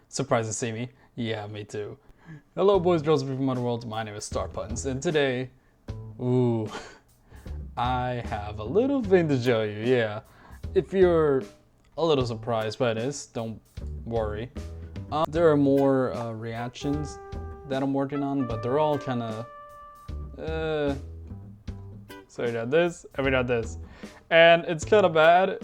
Surprised to see me? Yeah, me too. Hello boys, girls, people from other worlds. My name is Star-Punz, and today, ooh, I have a little thing to show you, yeah. If you're a little surprised by this, don't worry. There are more reactions that I'm working on, but they're all kind of, so we got this, and we got this. And it's kind of bad,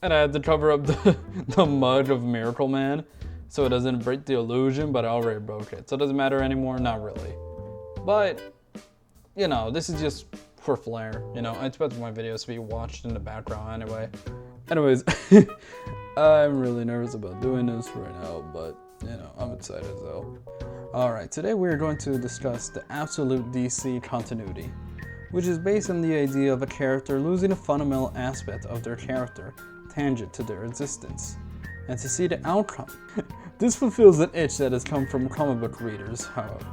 and I had to cover up the mug of Miracle Man, so it doesn't break the illusion, but I already broke it. So it doesn't matter anymore, not really. But, you know, this is just for flair, you know. I expect my videos to be watched in the background anyway. Anyways, I'm really nervous about doing this right now, but, you know, I'm excited though. Alright, today we're going to discuss the absolute DC continuity, which is based on the idea of a character losing a fundamental aspect of their character, tangent to their existence, and to see the outcome. This fulfills an itch that has come from comic book readers, however.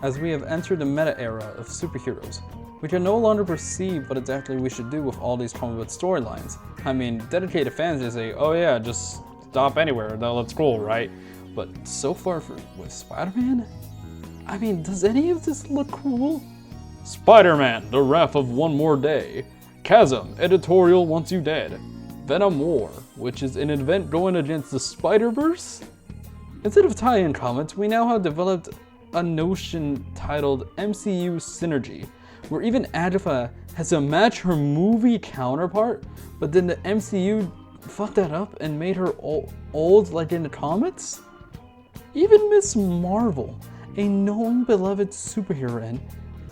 As we have entered the meta era of superheroes, we can no longer perceive what exactly we should do with all these comic book storylines. I mean, dedicated fans just say, oh yeah, just stop anywhere, that's cool, right? But so far with Spider-Man? I mean, does any of this look cool? Spider-Man, the Wrath of One More Day. Chasm, editorial wants you dead. Venom War, which is an event going against the Spider-Verse? Instead of tie-in comics, we now have developed a notion titled MCU Synergy, where even Agatha has to match her movie counterpart, but then the MCU fucked that up and made her old like in the comics? Even Miss Marvel, a known beloved superhero,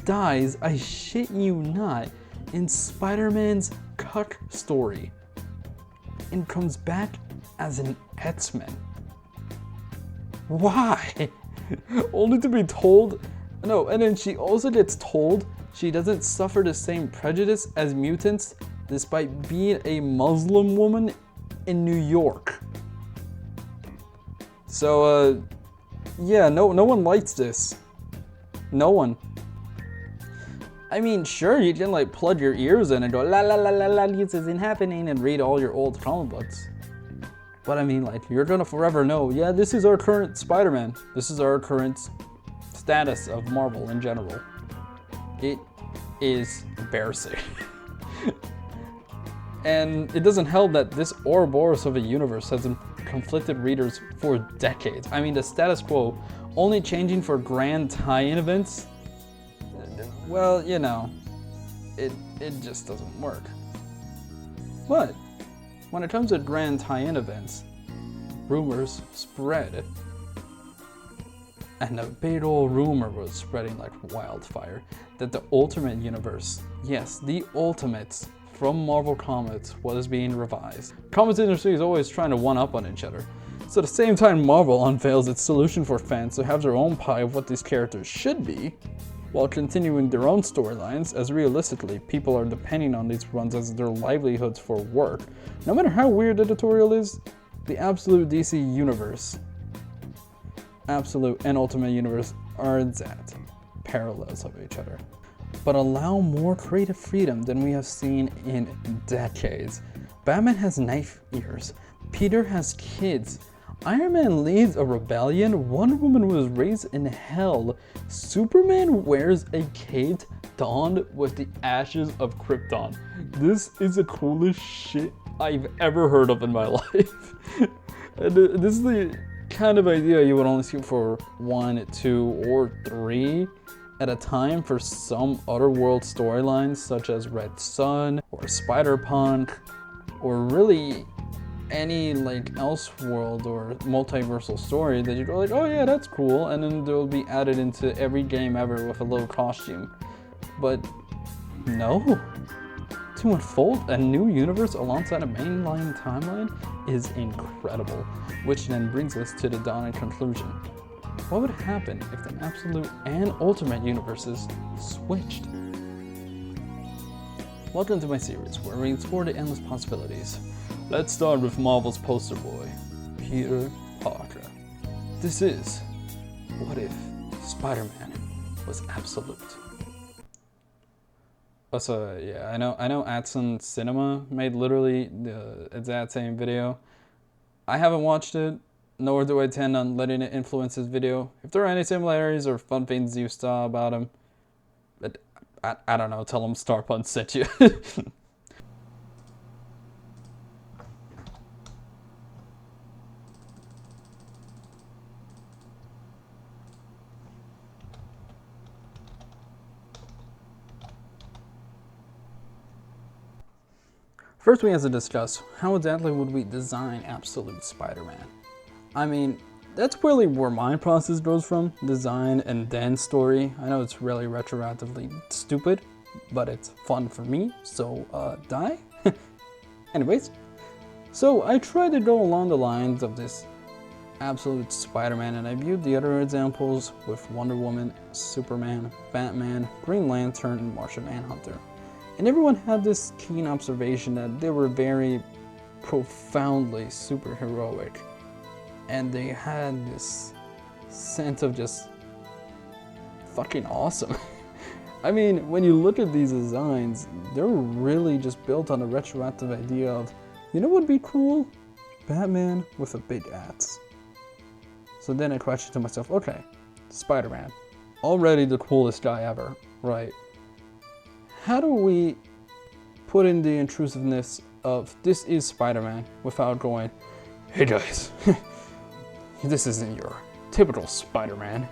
dies, I shit you not, in Spider-Man's Cuck story, and comes back as an X-Men. Why? Only to be told, no, and then she also gets told she doesn't suffer the same prejudice as mutants despite being a Muslim woman in New York. So, yeah, no one likes this. No one. I mean, sure, you can like plug your ears in and go, la la la la la, this isn't happening, and read all your old comic books. But I mean, like, you're gonna forever know, yeah, this is our current Spider-Man. This is our current status of Marvel in general. It is embarrassing. And it doesn't help that this Ouroboros of a universe has conflicted readers for decades. I mean, the status quo only changing for grand tie-in events, well, you know, it just doesn't work. But when it comes to grand tie-in events, rumors spread. And a big old rumor was spreading like wildfire that the Ultimate Universe, yes, the Ultimates from Marvel Comics, was being revised. Comics industry is always trying to one-up on each other. So at the same time Marvel unveils its solution for fans to have their own pie of what these characters should be, while continuing their own storylines, as realistically, people are depending on these runs as their livelihoods for work. No matter how weird editorial is, the absolute DC universe, absolute and Ultimate Universe are exact parallels of each other, but allow more creative freedom than we have seen in decades. Batman has knife ears, Peter has kids, Iron Man leads a rebellion, Wonder Woman was raised in hell, Superman wears a cape donned with the ashes of Krypton. This is the coolest shit I've ever heard of in my life. And this is the kind of idea you would only see for 1, 2, or 3 at a time for some otherworld storylines such as Red Sun or Spider-Punk, or really any like Elseworld or multiversal story that you go like, oh yeah, that's cool, and then they'll be added into every game ever with a little costume. But no, to unfold a new universe alongside a mainline timeline is incredible, which then brings us to the dawning conclusion. What would happen if the absolute and ultimate universes switched? Welcome to my series, where we explore the endless possibilities. Let's start with Marvel's poster boy, Peter Parker. This is What If Spider-Man was absolute. Also, yeah, I know Atson Cinema made literally the exact same video. I haven't watched it, nor do I intend on letting it influence this video. If there are any similarities or fun things you saw about him, but I don't know, tell him Star-Punz sent you. First, we have to discuss how exactly would we design Absolute Spider-Man. I mean, that's really where my process goes from, design and then story. I know it's really retroactively stupid, but it's fun for me, so die. Anyways, so I tried to go along the lines of this Absolute Spider-Man, and I viewed the other examples with Wonder Woman, Superman, Batman, Green Lantern, and Martian Manhunter. And everyone had this keen observation that they were very profoundly superheroic. And they had this sense of just fucking awesome. I mean, when you look at these designs, they're really just built on the retroactive idea of, you know what would be cool? Batman with a big axe. So then I questioned to myself, okay, Spider-Man, already the coolest guy ever, right? How do we put in the intrusiveness of this is Spider-Man without going, hey guys, this isn't your typical Spider-Man.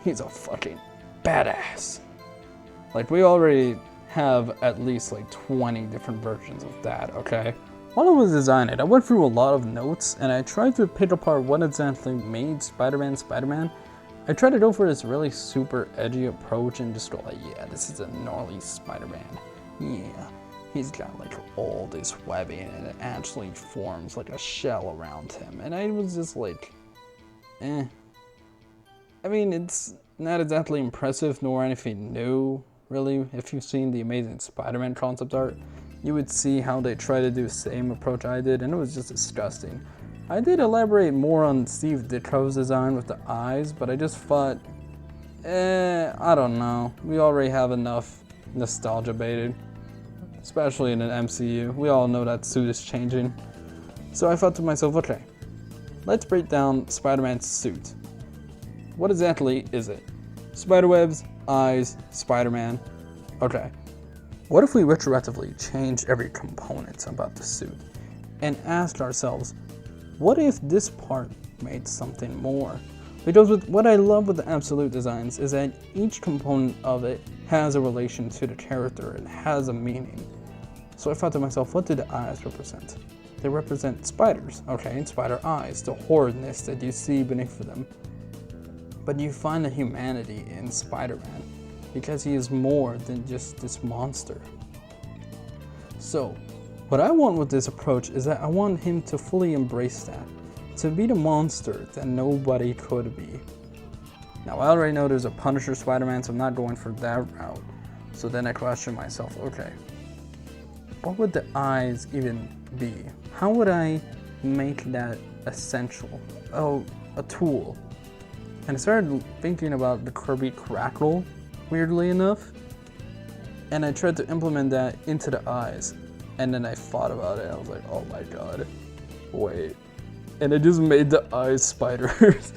He's a fucking badass. Like, we already have at least like 20 different versions of that, okay? While I was designing it, I went through a lot of notes and I tried to pick apart what exactly made Spider-Man Spider-Man. I tried to go for this really super edgy approach and just go like, yeah, this is a gnarly Spider-Man. Yeah, he's got like all this webbing and it actually forms like a shell around him. And I was just like, eh. I mean, it's not exactly impressive nor anything new, really. If you've seen the Amazing Spider-Man concept art, you would see how they try to do the same approach I did, and it was just disgusting. I did elaborate more on Steve Ditko's design with the eyes, but I just thought, I don't know. We already have enough nostalgia baited, especially in an MCU. We all know that suit is changing. So I thought to myself, okay, let's break down Spider-Man's suit. What exactly is it? Spiderwebs, eyes, Spider-Man. Okay. What if we retroactively change every component about the suit and ask ourselves, what if this part made something more? Because what I love with the Absolute designs is that each component of it has a relation to the character and has a meaning. So I thought to myself, what do the eyes represent? They represent spiders, okay, spider eyes, the horridness that you see beneath them. But you find the humanity in Spider-Man because he is more than just this monster. So, what I want with this approach is that I want him to fully embrace that, to be the monster that nobody could be. Now, I already know there's a Punisher Spider-Man, so I'm not going for that route. So then I question myself, okay, what would the eyes even be? How would I make that essential? Oh, a tool. And I started thinking about the Kirby Crackle, weirdly enough, and I tried to implement that into the eyes. And then I thought about it, and I was like, oh my god, wait. And it just made the eyes spiders.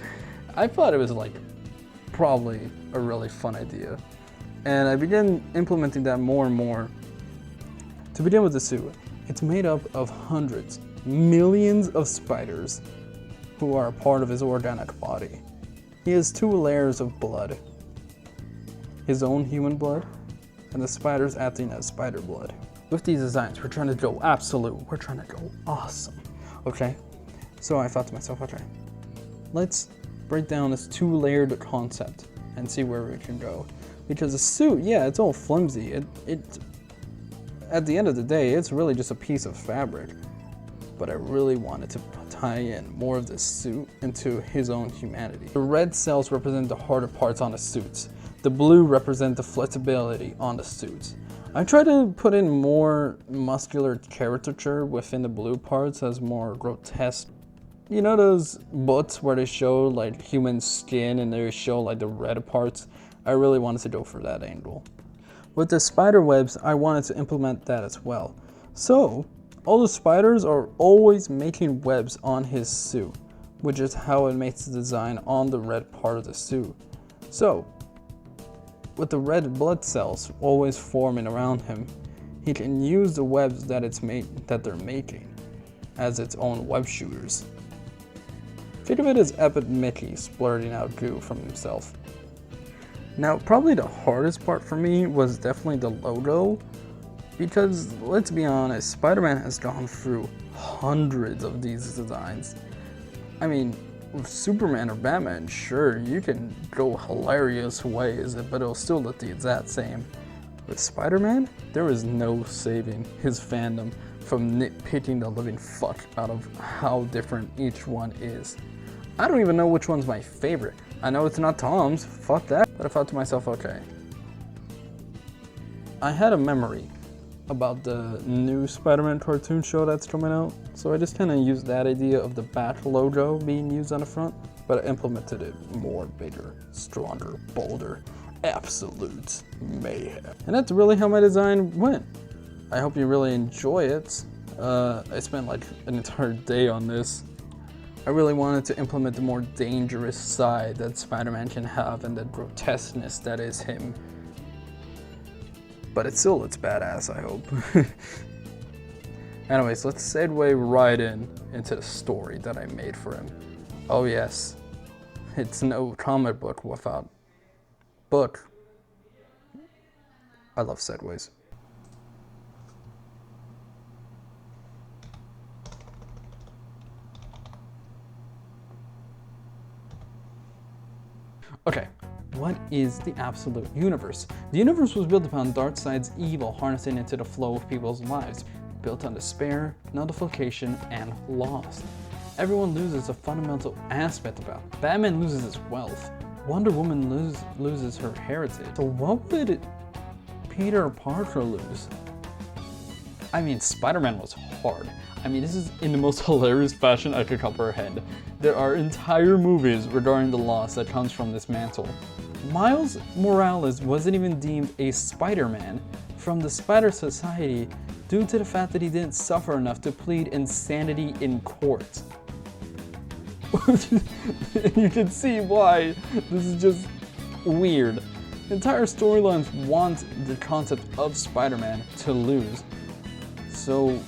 I thought it was like, probably a really fun idea. And I began implementing that more and more. To begin with the suit, it's made up of hundreds, millions of spiders who are a part of his organic body. He has 2 layers of blood. His own human blood, and the spiders acting as spider blood. With these designs, we're trying to go absolute. We're trying to go awesome, okay? So I thought to myself, okay, let's break down this 2-layered concept and see where we can go. Because the suit, yeah, it's all flimsy. It at the end of the day, it's really just a piece of fabric. But I really wanted to tie in more of this suit into his own humanity. The red cells represent the harder parts on the suits. The blue represent the flexibility on the suits. I try to put in more muscular caricature within the blue parts as more grotesque. You know those books where they show like human skin and they show like the red parts? I really wanted to go for that angle. With the spider webs, I wanted to implement that as well. So, all the spiders are always making webs on his suit, which is how it makes the design on the red part of the suit. So, with the red blood cells always forming around him, he can use the webs that they're making as its own web shooters. Think of it as Epic Mickey splurting out goo from himself. Now, probably the hardest part for me was definitely the logo, because let's be honest, Spider-Man has gone through hundreds of these designs. I mean, with Superman or Batman, sure, you can go hilarious ways, but it'll still look the exact same. With Spider-Man, there is no saving his fandom from nitpicking the living fuck out of how different each one is. I don't even know which one's my favorite. I know it's not Tom's, fuck that, but I thought to myself, okay. I had a memory about the new Spider-Man cartoon show that's coming out, so I just kind of used that idea of the bat logo being used on the front, but I implemented it more bigger, stronger, bolder, absolute mayhem. And that's really how my design went. I hope you really enjoy it. I spent like an entire day on this. I really wanted to implement the more dangerous side that Spider-Man can have and the grotesqueness that is him. But it still looks badass, I hope. Anyways, let's segue right into the story that I made for him. Oh yes, it's no comic book without book. I love segues. Okay, what is the absolute universe? The universe was built upon Darkseid's evil harnessing into the flow of people's lives, built on despair, nullification, and loss. Everyone loses a fundamental aspect about it. Batman loses his wealth. Wonder Woman loses her heritage. So what would Peter Parker lose? I mean, Spider-Man was hard. I mean, this is in the most hilarious fashion I could comprehend. There are entire movies regarding the loss that comes from this mantle. Miles Morales wasn't even deemed a Spider-Man from the Spider Society due to the fact that he didn't suffer enough to plead insanity in court. You can see why this is just weird. Entire storylines want the concept of Spider-Man to lose. So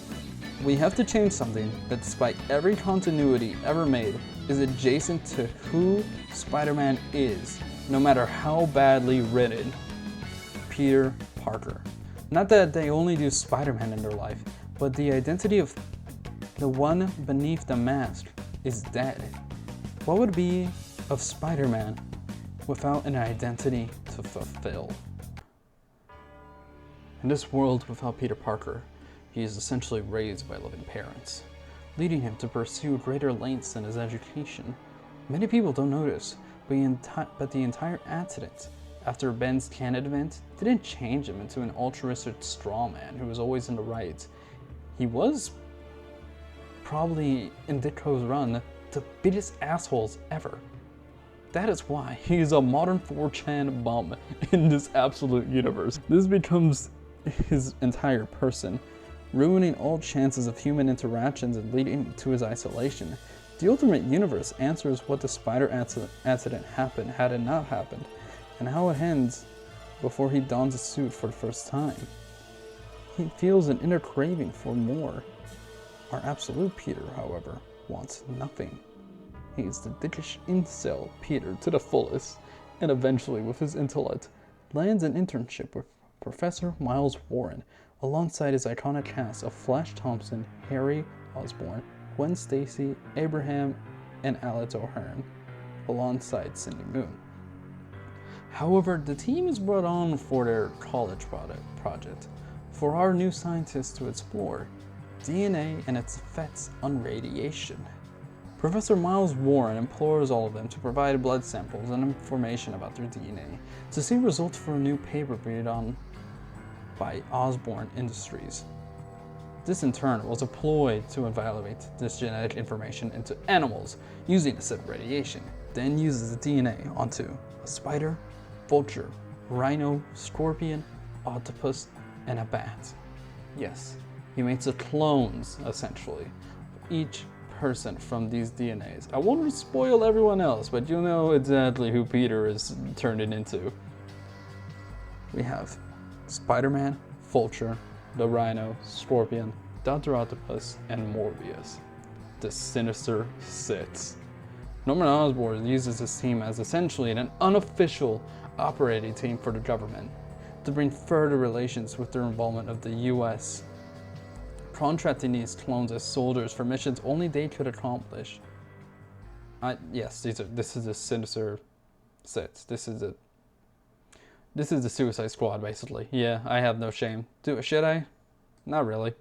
we have to change something that, despite every continuity ever made, is adjacent to who Spider-Man is, no matter how badly written. Peter Parker. Not that they only do Spider-Man in their life, but the identity of the one beneath the mask is dead. What would be of Spider-Man without an identity to fulfill? In this world without Peter Parker, he is essentially raised by loving parents, leading him to pursue greater lengths in his education. Many people don't notice, but the entire accident after Ben's Cannon event didn't change him into an altruistic strawman who was always in the right. He was probably, in Ditko's run, the biggest assholes ever. That is why he is a modern 4chan bum in this absolute universe. This becomes his entire person, ruining all chances of human interactions and leading to his isolation. The Ultimate Universe answers what the spider accident happened had it not happened, and how it ends before he dons a suit for the first time. He feels an inner craving for more. Our absolute Peter, however, wants nothing. He is the dickish incel Peter to the fullest, and eventually, with his intellect, lands an internship with Professor Miles Warren, alongside his iconic cast of Flash Thompson, Harry Osborn, Gwen Stacy, Abraham, and Alex O'Hearn, alongside Cindy Moon. However, the team is brought on for their college project for our new scientists to explore DNA and its effects on radiation. Professor Miles Warren implores all of them to provide blood samples and information about their DNA to see results for a new paper being on by Osborn Industries. This in turn was a ploy to evaluate this genetic information into animals using a set of radiation, then uses the DNA onto a spider vulture, rhino, scorpion, octopus, and a bat. Yes, he makes the clones, essentially, of each person from these DNAs. I won't spoil everyone else, but you know exactly who Peter is turning into. We have Spider-Man, Vulture, the Rhino, Scorpion, Dr. Octopus, and Morbius, the Sinister Six. Norman Osborn uses this team as essentially an unofficial operating team for the government to bring further relations with their involvement of the US, contracting these clones as soldiers for missions only they could accomplish. Yes, this is the Sinister Six. This is the Suicide Squad, basically. Yeah, I have no shame. Should I? Not really.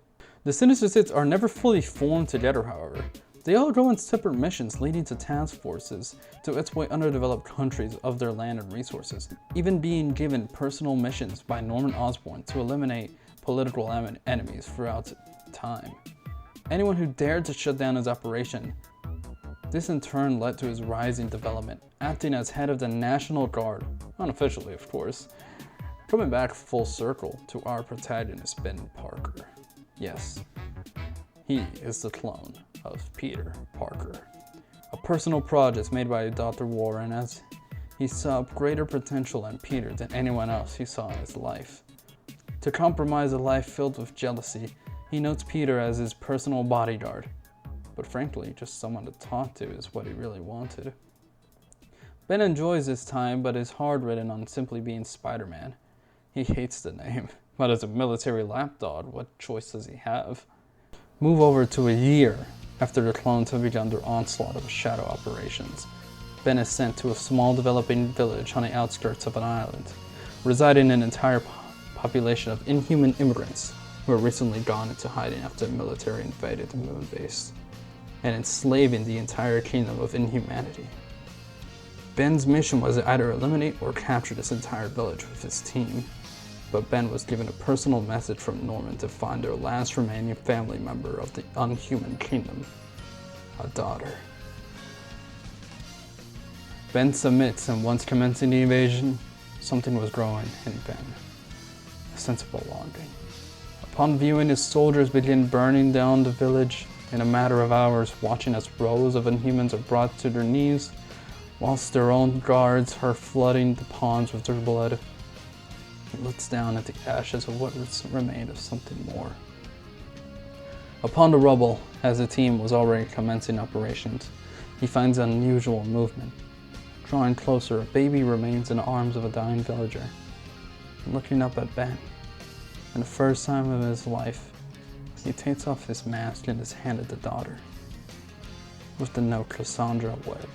The Sinister Six are never fully formed together, however. They all go on separate missions leading to task forces to exploit underdeveloped countries of their land and resources, even being given personal missions by Norman Osborn to eliminate political enemies throughout time. Anyone who dared to shut down his operation. This in turn led to his rising development, acting as head of the National Guard, unofficially of course, coming back full circle to our protagonist Ben Parker. Yes, he is the clone of Peter Parker, a personal project made by Dr. Warren as he saw greater potential in Peter than anyone else he saw in his life. To compromise a life filled with jealousy, he notes Peter as his personal bodyguard, but frankly, just someone to talk to is what he really wanted. Ben enjoys his time, but is hard-ridden on simply being Spider-Man. He hates the name, but as a military lapdog, what choice does he have? Move over to a year after the clones have begun their onslaught of shadow operations. Ben is sent to a small developing village on the outskirts of an island, residing an entire population of inhuman immigrants who had recently gone into hiding after the military invaded the moon base, and enslaving the entire kingdom of inhumanity. Ben's mission was to either eliminate or capture this entire village with his team, but Ben was given a personal message from Norman to find their last remaining family member of the unhuman kingdom, a daughter. Ben submits, and once commencing the invasion, something was growing in Ben, a sense of belonging. Upon viewing his soldiers begin burning down the village in a matter of hours, watching as rows of Inhumans are brought to their knees, whilst their own guards are flooding the ponds with their blood, he looks down at the ashes of what remained of something more. Upon the rubble, as the team was already commencing operations, he finds unusual movement. Drawing closer, a baby remains in the arms of a dying villager. Looking up at Ben, for the first time of his life, he takes off his mask and is handed the daughter, with the note Cassandra Webb.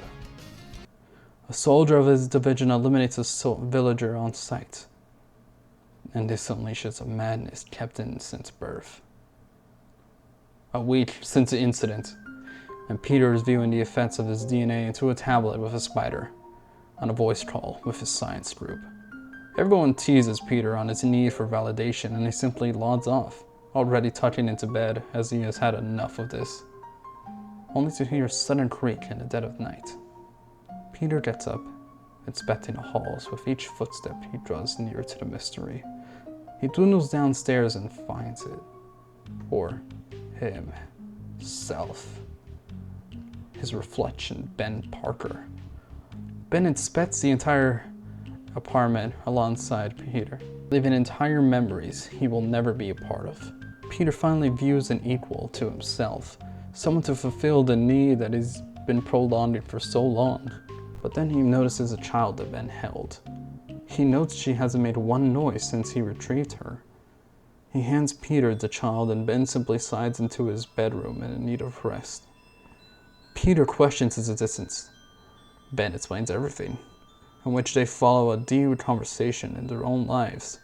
A soldier of his division eliminates a villager on sight, and this unleashes a madness kept in since birth. A week since the incident, and Peter is viewing the effects of his DNA into a tablet with a spider, on a voice call with his science group. Everyone teases Peter on his need for validation, and he simply logs off, already tucking into bed as he has had enough of this, only to hear a sudden creak in the dead of night. Peter gets up, inspecting the halls. With each footstep he draws nearer to the mystery. He dwindles downstairs and finds it for himself. His reflection, Ben Parker. Ben inspects the entire apartment alongside Peter, leaving entire memories he will never be a part of. Peter finally views an equal to himself, someone to fulfill the need that has been prolonged for so long. But then he notices a child that Ben held. He notes she hasn't made one noise since he retrieved her. He hands Peter the child, and Ben simply slides into his bedroom in need of rest. Peter questions his existence. Ben explains everything, in which they follow a deep conversation in their own lives.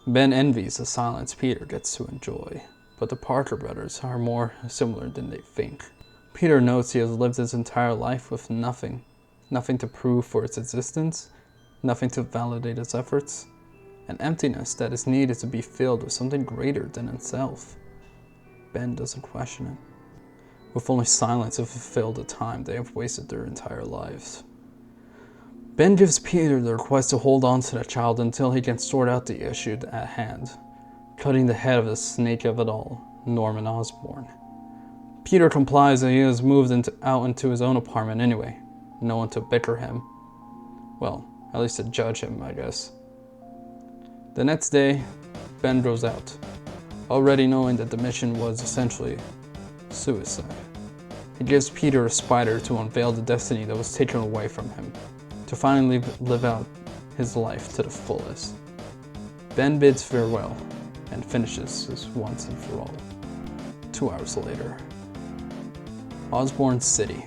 Ben envies the silence Peter gets to enjoy, but the Parker brothers are more similar than they think. Peter notes he has lived his entire life with nothing to prove for its existence, nothing to validate his efforts, an emptiness that is needed to be filled with something greater than himself. Ben doesn't question it, with only silence to fulfill the time they have wasted their entire lives. Ben gives Peter the request to hold on to the child until he can sort out the issue at hand, cutting the head of the snake of it all, Norman Osborn. Peter complies and he is moved out into his own apartment anyway. No one to bicker him. Well, at least to judge him, I guess. The next day, Ben goes out, already knowing that the mission was essentially suicide. He gives Peter a spider to unveil the destiny that was taken away from him, to finally live out his life to the fullest. Ben bids farewell and finishes this once and for all. 2 hours later. Osborn City.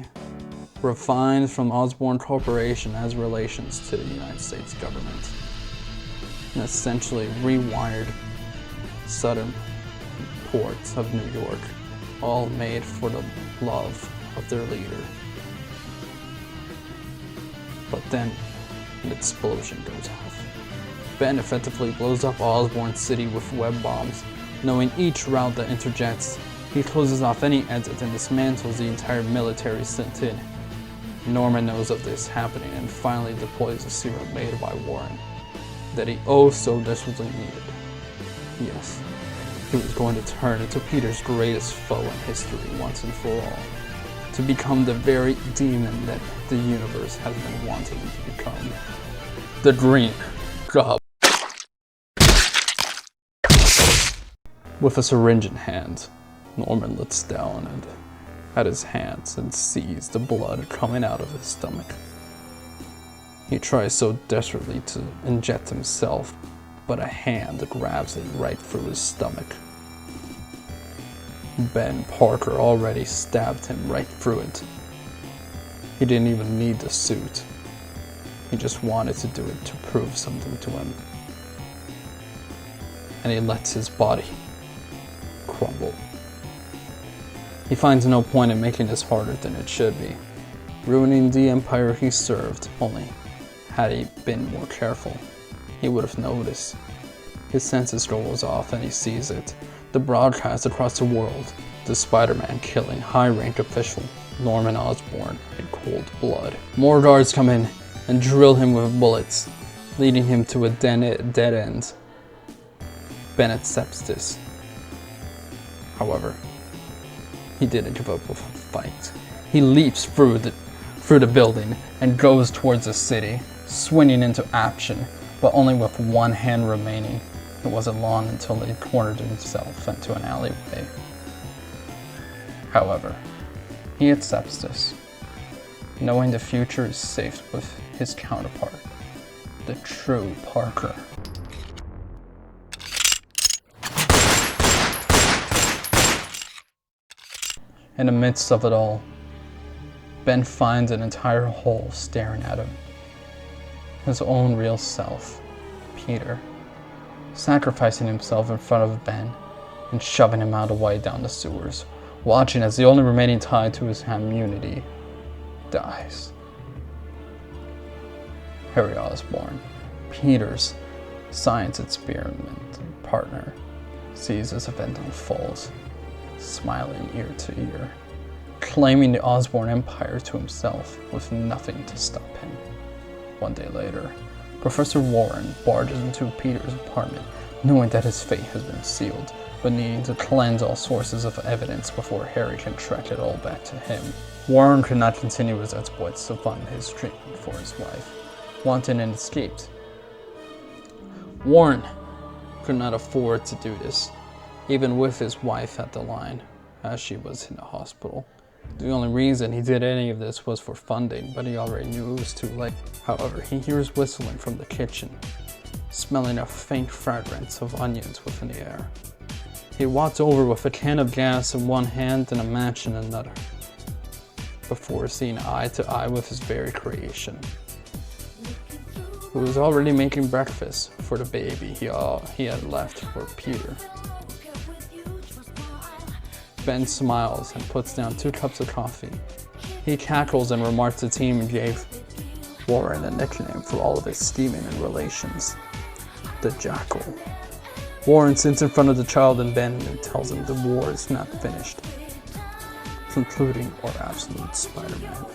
Refined from Osborn Corporation has relations to the United States government. And essentially rewired southern ports of New York, all made for the love of their leader. But then an explosion goes off. Ben effectively blows up Osborn City with web bombs. Knowing each route that interjects, he closes off any exit and dismantles the entire military sent in. Norman knows of this happening and finally deploys a serum made by Warren that he oh so desperately needed. Yes, he was going to turn into Peter's greatest foe in history once and for all, to become the very demon that the universe has been wanting to become. The Green Goblin. With a syringe in hand, Norman looks down at his hands and sees the blood coming out of his stomach. He tries so desperately to inject himself, but a hand grabs it right through his stomach. Ben Parker already stabbed him right through it. He didn't even need the suit. He just wanted to do it to prove something to him. And he lets his body crumble. He finds no point in making this harder than it should be, ruining the empire he served. Only, had he been more careful, he would have noticed. His senses goes off and he sees it. The broadcast across the world, the Spider-Man killing high-rank official Norman Osborn in cold blood. More guards come in and drill him with bullets, leading him to a dead end. Ben accepts this. However, he didn't give up with a fight. He leaps through the building and goes towards the city, swinging into action, but only with one hand remaining. It wasn't long until he cornered himself into an alleyway. However, he accepts this, knowing the future is safe with his counterpart, the true Parker. In the midst of it all, Ben finds an entire hole staring at him. His own real self, Peter, sacrificing himself in front of Ben and shoving him out of the way down the sewers, watching as the only remaining tie to his immunity dies. Harry Osborn, Peter's science experiment partner, sees this event unfold, smiling ear to ear, claiming the Osborn Empire to himself with nothing to stop him. One day later, Professor Warren barges into Peter's apartment, knowing that his fate has been sealed, but needing to cleanse all sources of evidence before Harry can track it all back to him. Warren could not continue his exploits to fund his treatment for his wife, wanted and escaped. Warren could not afford to do this, even with his wife at the line, as she was in the hospital. The only reason he did any of this was for funding, but he already knew it was too late. However, he hears whistling from the kitchen, smelling a faint fragrance of onions within the air. He walks over with a can of gas in one hand and a match in another, before seeing eye to eye with his very creation, who was already making breakfast for the baby he had left for Peter. Ben smiles and puts down 2 cups of coffee. He cackles and remarks the team gave Warren a nickname for all of his scheming and relations, the Jackal. Warren sits in front of the child and Ben and tells him the war is not finished, concluding our absolute Spider-Man.